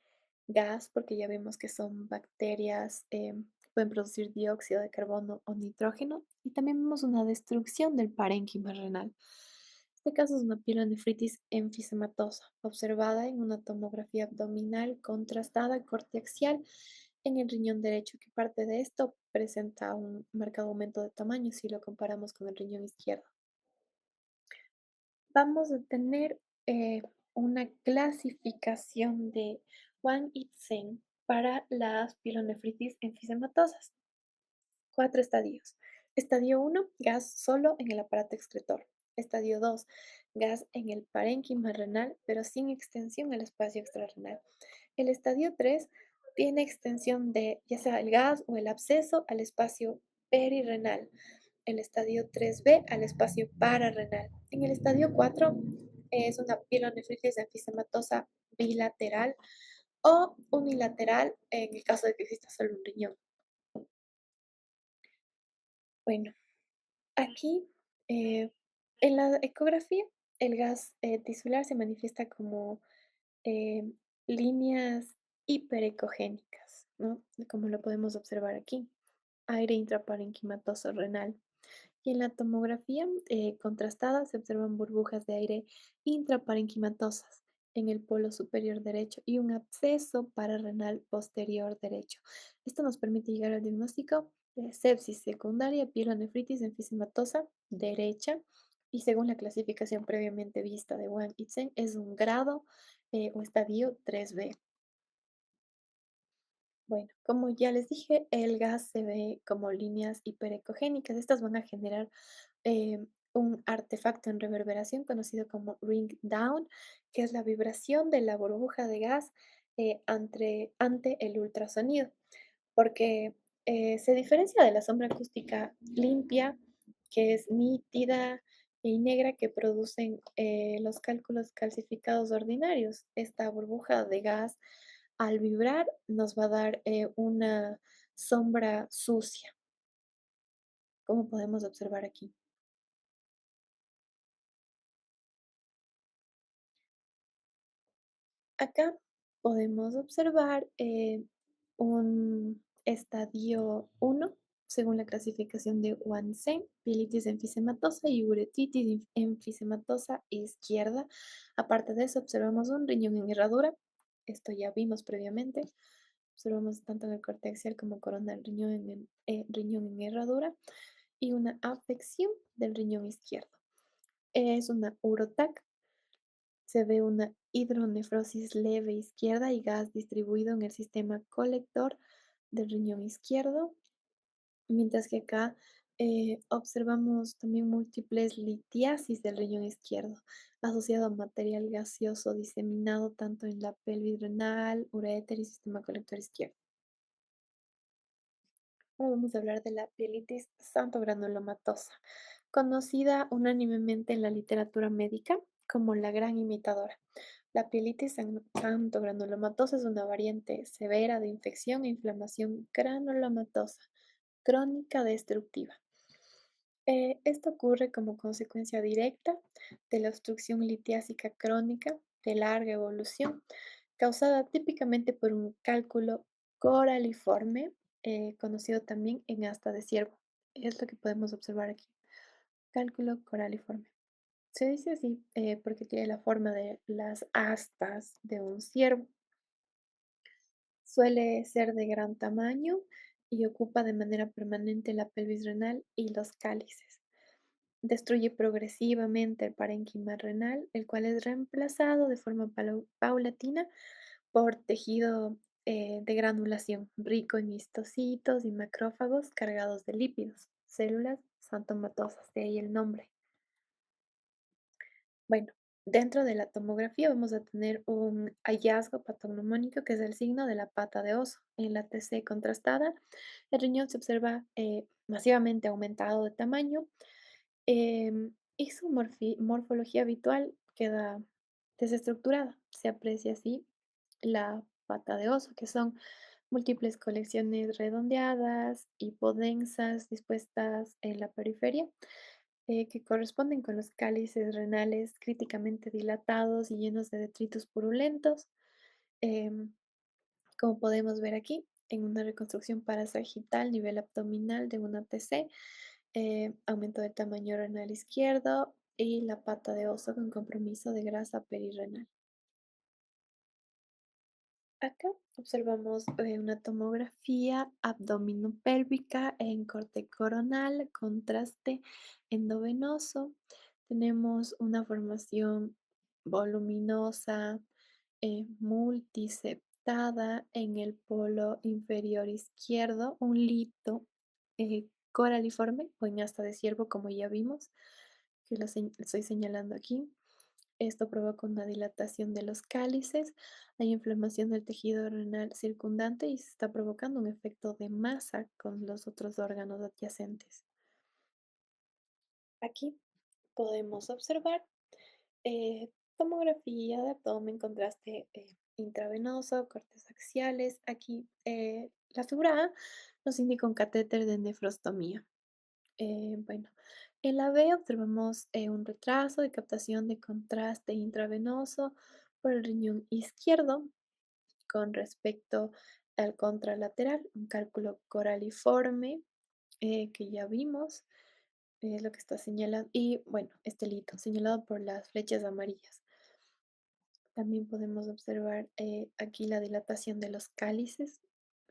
gas, porque ya vemos que son bacterias que pueden producir dióxido de carbono o nitrógeno, y también vemos una destrucción del parénquima renal. Este caso es una pielonefritis enfisematosa, observada en una tomografía abdominal contrastada corteaxial en el riñón derecho, que parte de esto presenta un marcado aumento de tamaño si lo comparamos con el riñón izquierdo. Vamos a tener una clasificación de Wang y Tseng para las pielonefritis enfisematosas. Cuatro estadios. Estadio uno, gas solo en el aparato excretor. Estadio 2, gas en el parénquima renal, pero sin extensión al espacio extrarrenal. El estadio 3 tiene extensión de ya sea el gas o el absceso al espacio perirrenal. El estadio 3B al espacio pararrenal. En el estadio 4 es una pielonefritis enfisematosa bilateral o unilateral en el caso de que exista solo un riñón. Bueno, aquí, en la ecografía, el gas tisular se manifiesta como eh, líneas hiperecogénicas, ¿no? Como lo podemos observar aquí, aire intraparenquimatoso renal. Y en la tomografía contrastada se observan burbujas de aire intraparenquimatosas en el polo superior derecho y un absceso pararrenal posterior derecho. Esto nos permite llegar al diagnóstico de sepsis secundaria, pielonefritis enfisematosa derecha, y según la clasificación previamente vista de Wang y Zheng, es un grado o estadio 3B. Bueno, como ya les dije, el gas se ve como líneas hiperecogénicas. Estas van a generar un artefacto en reverberación conocido como ring down, que es la vibración de la burbuja de gas ante el ultrasonido, porque se diferencia de la sombra acústica limpia, que es nítida y negra, que producen los cálculos calcificados ordinarios. Esta burbuja de gas, al vibrar, nos va a dar una sombra sucia, como podemos observar aquí. Acá podemos observar un estadio uno según la clasificación de Wansen, pielitis enfisematosa y uretitis enfisematosa izquierda. Aparte de eso, observamos un riñón en herradura. Esto ya vimos previamente. Observamos tanto en el corte axial como coronal riñón riñón en herradura y una afección del riñón izquierdo. Es una urotac. Se ve una hidronefrosis leve izquierda y gas distribuido en el sistema colector del riñón izquierdo, mientras que acá observamos también múltiples litiasis del riñón izquierdo, asociado a material gaseoso diseminado tanto en la pelvis renal, uréter y sistema colector izquierdo. Ahora vamos a hablar de la pielitis santo-granulomatosa, conocida unánimemente en la literatura médica como la gran imitadora. La pielitis santo-granulomatosa es una variante severa de infección e inflamación granulomatosa crónica destructiva. Esto ocurre como consecuencia directa de la obstrucción litiásica crónica de larga evolución, causada típicamente por un cálculo coraliforme, conocido también en asta de ciervo. Es lo que podemos observar aquí. Cálculo coraliforme. Se dice así porque tiene la forma de las astas de un ciervo. Suele ser de gran tamaño y ocupa de manera permanente la pelvis renal y los cálices. Destruye progresivamente el parénquima renal, el cual es reemplazado de forma paulatina por tejido de granulación, rico en histocitos y macrófagos cargados de lípidos, células santomatosas, de ahí el nombre. Bueno, Dentro de la tomografía vamos a tener un hallazgo patognomónico que es el signo de la pata de oso. En la TC contrastada, el riñón se observa masivamente aumentado de tamaño y su morfología habitual queda desestructurada. Se aprecia así la pata de oso, que son múltiples colecciones redondeadas, hipodensas, dispuestas en la periferia, que corresponden con los cálices renales críticamente dilatados y llenos de detritos purulentos, em, como podemos ver aquí en una reconstrucción parasagital nivel abdominal de una TC, aumento de tamaño renal izquierdo y la pata de oso con compromiso de grasa perirrenal. Acá observamos una tomografía abdominopélvica en corte coronal, contraste endovenoso. Tenemos una formación voluminosa, multiseptada en el polo inferior izquierdo, un lito coraliforme o en asta de ciervo, como ya vimos, que estoy señalando aquí. Esto provoca una dilatación de los cálices, hay inflamación del tejido renal circundante y se está provocando un efecto de masa con los otros órganos adyacentes. Aquí podemos observar eh, tomografía de abdomen, contraste intravenoso, cortes axiales. Aquí la figura A nos indica un catéter de nefrostomía. Bueno, en la B observamos un retraso de captación de contraste intravenoso por el riñón izquierdo con respecto al contralateral, un cálculo coraliforme que ya vimos, es lo que está señalado, y bueno, este lito señalado por las flechas amarillas. También podemos observar aquí la dilatación de los cálices,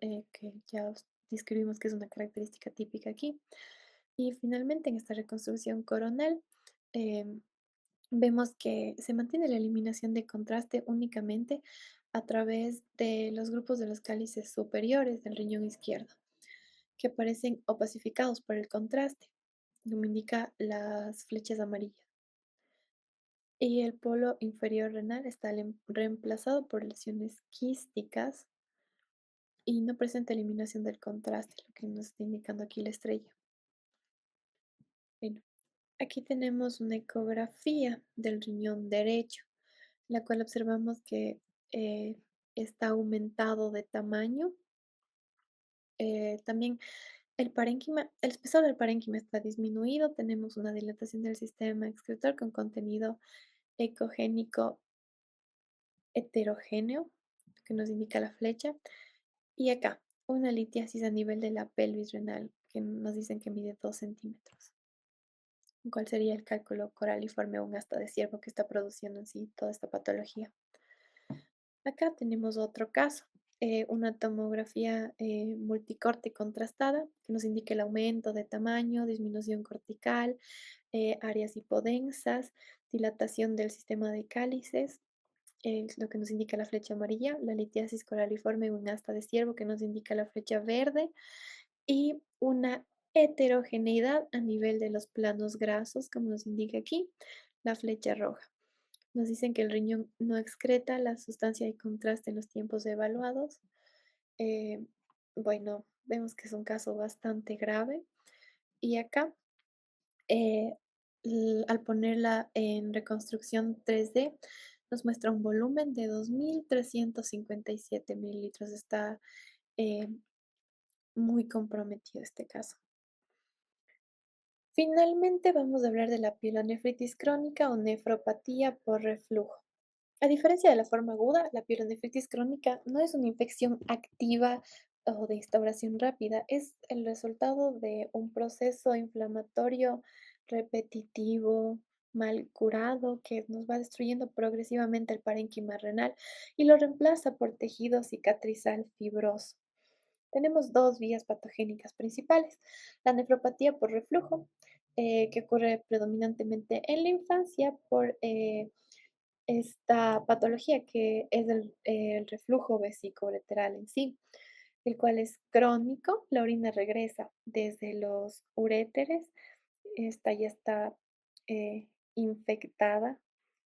que ya describimos que es una característica típica aquí. Y finalmente en esta reconstrucción coronal em, vemos que se mantiene la eliminación de contraste únicamente a través de los grupos de los cálices superiores del riñón izquierdo, que aparecen opacificados por el contraste, como indica las flechas amarillas. Y el polo inferior renal está reemplazado por lesiones quísticas y no presenta eliminación del contraste, lo que nos está indicando aquí la estrella. Bueno, aquí tenemos una ecografía del riñón derecho, la cual observamos que eh, está aumentado de tamaño. También el espesor del parénquima está disminuido. Tenemos una dilatación del sistema excretor con contenido ecogénico heterogéneo, que nos indica la flecha. Y acá, una litiasis a nivel de la pelvis renal, que nos dicen que mide 2 centímetros. ¿Cuál sería el cálculo coraliforme o un asta de ciervo que está produciendo en sí toda esta patología? Acá tenemos otro caso, una tomografía multicorte contrastada que nos indica el aumento de tamaño, disminución cortical, áreas hipodensas, dilatación del sistema de cálices, lo que nos indica la flecha amarilla, la litiasis coraliforme, un asta de ciervo que nos indica la flecha verde y una heterogeneidad a nivel de los planos grasos, como nos indica aquí, la flecha roja. Nos dicen que el riñón no excreta la sustancia de contraste en los tiempos evaluados. Eh, bueno, vemos que es un caso bastante grave. Y acá, eh, al ponerla en reconstrucción 3D, nos muestra un volumen de 2.357 mililitros. Está eh, muy comprometido este caso. Finalmente, vamos a hablar de la pielonefritis crónica o nefropatía por reflujo. A diferencia de la forma aguda, la pielonefritis crónica no es una infección activa o de instauración rápida, es el resultado de un proceso inflamatorio repetitivo, mal curado, que nos va destruyendo progresivamente el parénquima renal y lo reemplaza por tejido cicatrizal fibroso. Tenemos dos vías patogénicas principales, la nefropatía por reflujo, que ocurre predominantemente en la infancia por esta patología que es el reflujo vesículo-ureteral en sí, el cual es crónico. La orina regresa desde los uréteres, esta ya está infectada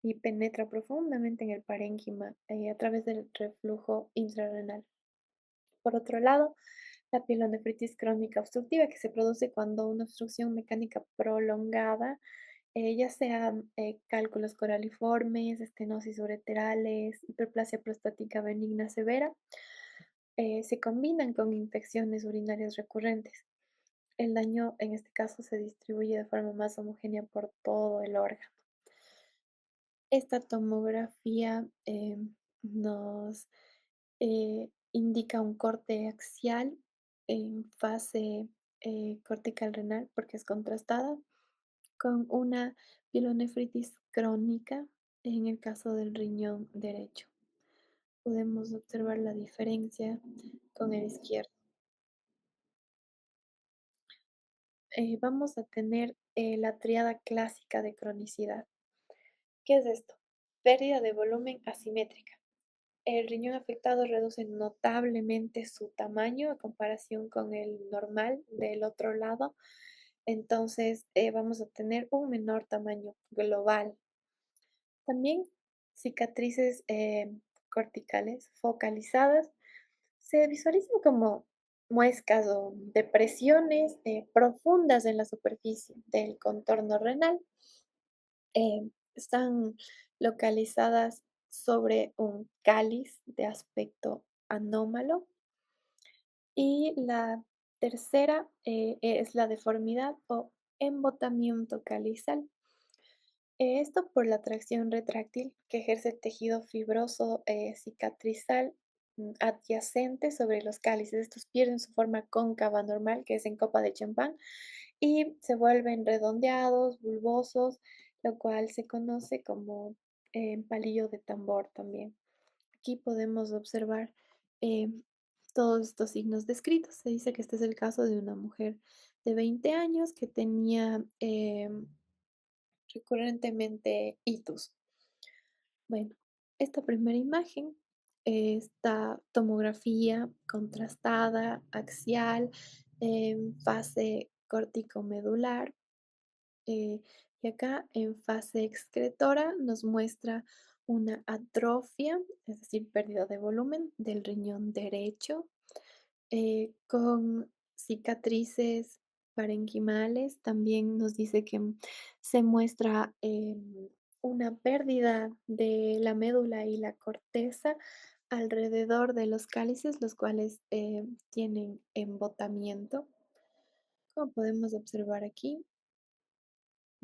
y penetra profundamente en el parénquima a través del reflujo intrarrenal. Por otro lado, la pielonefritis crónica obstructiva, que se produce cuando una obstrucción mecánica prolongada, ya sea cálculos coraliformes, estenosis ureterales, hiperplasia prostática benigna severa, se combinan con infecciones urinarias recurrentes. El daño en este caso se distribuye de forma más homogénea por todo el órgano. Esta tomografía nos indica un corte axial en fase cortical renal porque es contrastada con una pielonefritis crónica en el caso del riñón derecho. Podemos observar la diferencia con el izquierdo. Vamos a tener la triada clásica de cronicidad. ¿Qué es esto? Pérdida de volumen asimétrica. El riñón afectado reduce notablemente su tamaño a comparación con el normal del otro lado. Entonces, vamos a tener un menor tamaño global. También cicatrices corticales focalizadas se visualizan como muescas o depresiones profundas en la superficie del contorno renal. Están localizadas sobre un cáliz de aspecto anómalo. Y la tercera es la deformidad o embotamiento calizal. Esto por la tracción retráctil que ejerce el tejido fibroso cicatrizal adyacente sobre los cálices. Estos pierden su forma cóncava normal, que es en copa de champán, y se vuelven redondeados, bulbosos, lo cual se conoce como palillo de tambor también. Aquí podemos observar eh, todos estos signos descritos. Se dice que este es el caso de una mujer de 20 años que tenía recurrentemente itus. Bueno, esta primera imagen, esta tomografía contrastada, axial, en fase córtico-medular, eh, y acá en fase excretora nos muestra una atrofia, es decir, pérdida de volumen del riñón derecho, con cicatrices parenquimales. También nos dice que se muestra una pérdida de la médula y la corteza alrededor de los cálices, los cuales tienen embotamiento. Como podemos observar aquí,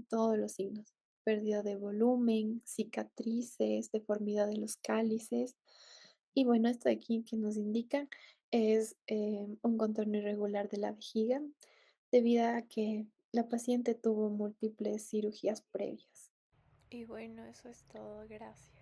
todos los signos: pérdida de volumen, cicatrices, deformidad de los cálices. Y bueno, esto de aquí que nos indica es un contorno irregular de la vejiga debido a que la paciente tuvo múltiples cirugías previas. Y bueno, eso es todo. Gracias.